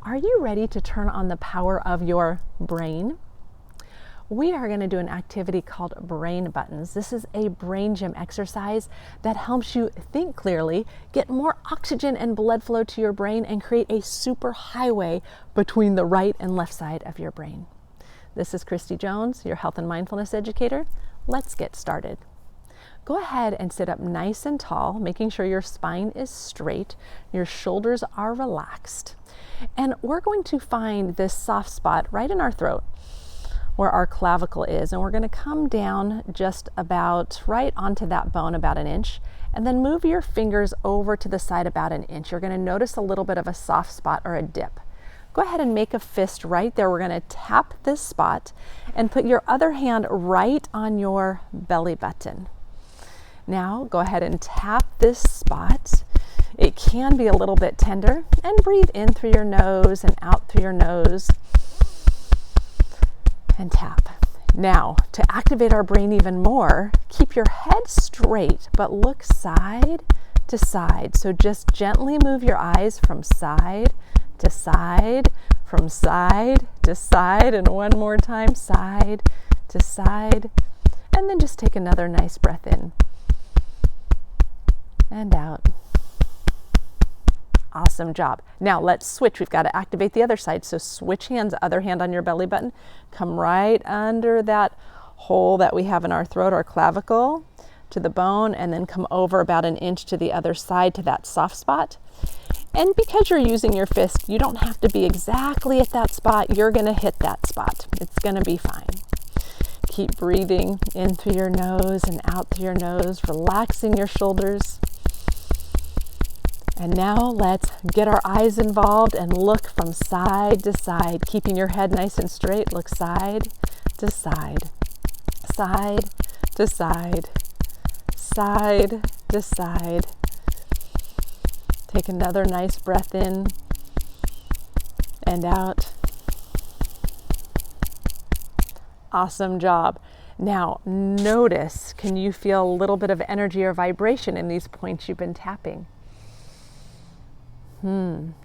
Are you ready to turn on the power of your brain? We are going to do an activity called brain buttons. This is a brain gym exercise that helps you think clearly, get more oxygen and blood flow to your brain, and create a super highway between the right and left side of your brain. This is Christy Jones, your health and mindfulness educator. Let's get started. Go ahead and sit up nice and tall, making sure your spine is straight, your shoulders are relaxed. And we're going to find this soft spot right in our throat where our clavicle is. And we're going to come down just about right onto that bone, about an inch, and then move your fingers over to the side about an inch. You're going to notice a little bit of a soft spot or a dip. Go ahead and make a fist right there. We're going to tap this spot and put your other hand right on your belly button. Now go ahead and tap this spot. It can be a little bit tender, and breathe in through your nose and out through your nose and tap. Now, to activate our brain even more, keep your head straight but look side to side. So just gently move your eyes from side to side, from side to side, and one more time, side to side. And then just take another nice breath in and out. Awesome job. Now let's switch. We've got to activate the other side. So switch hands, other hand on your belly button. Come right under that hole that we have in our throat, our clavicle, to the bone, and then come over about an inch to the other side to that soft spot. And because you're using your fist, you don't have to be exactly at that spot. You're going to hit that spot. It's going to be fine. Keep breathing in through your nose and out through your nose, relaxing your shoulders. And now let's get our eyes involved and look from side to side, keeping your head nice and straight. Look side to side, side to side, side to side. Take another nice breath in and out. Awesome job. Now notice, can you feel a little bit of energy or vibration in these points you've been tapping?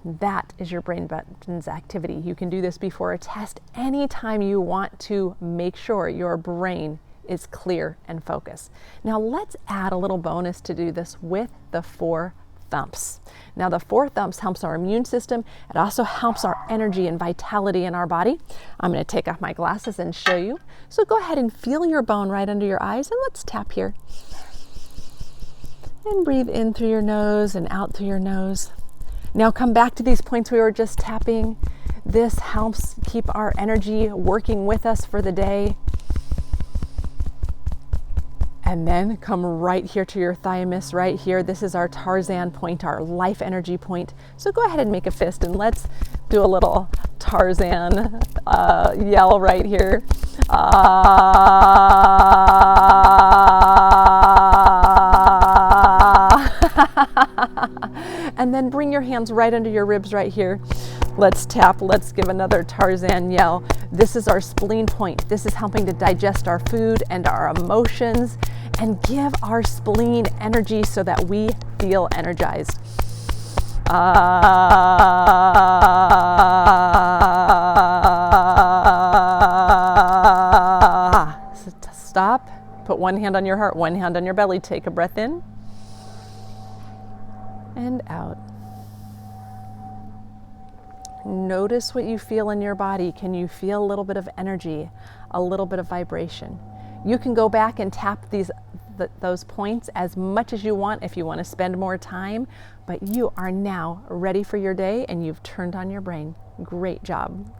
That is your brain buttons activity. You can do this before a test anytime you want to make sure your brain is clear and focused. Now let's add a little bonus to do this with the 4 thumps. Now the 4 thumps helps our immune system. It also helps our energy and vitality in our body. I'm going to take off my glasses and show you. So go ahead and feel your bone right under your eyes, and let's tap here. And breathe in through your nose and out through your nose. Now come back to these points we were just tapping. This helps keep our energy working with us for the day. And then come right here to your thymus, right here. This is our Tarzan point, our life energy point. So go ahead and make a fist, and let's do a little Tarzan yell right here. And then bring your hands right under your ribs right here. Let's tap. Let's give another Tarzan yell. This is our spleen point. This is helping to digest our food and our emotions and give our spleen energy so that we feel energized. Stop. Put one hand on your heart, one hand on your belly. Take a breath in and out. Notice what you feel in your body. Can you feel a little bit of energy, a little bit of vibration? You can go back and tap those points as much as you want if you want to spend more time, but you are now ready for your day and you've turned on your brain. Great job.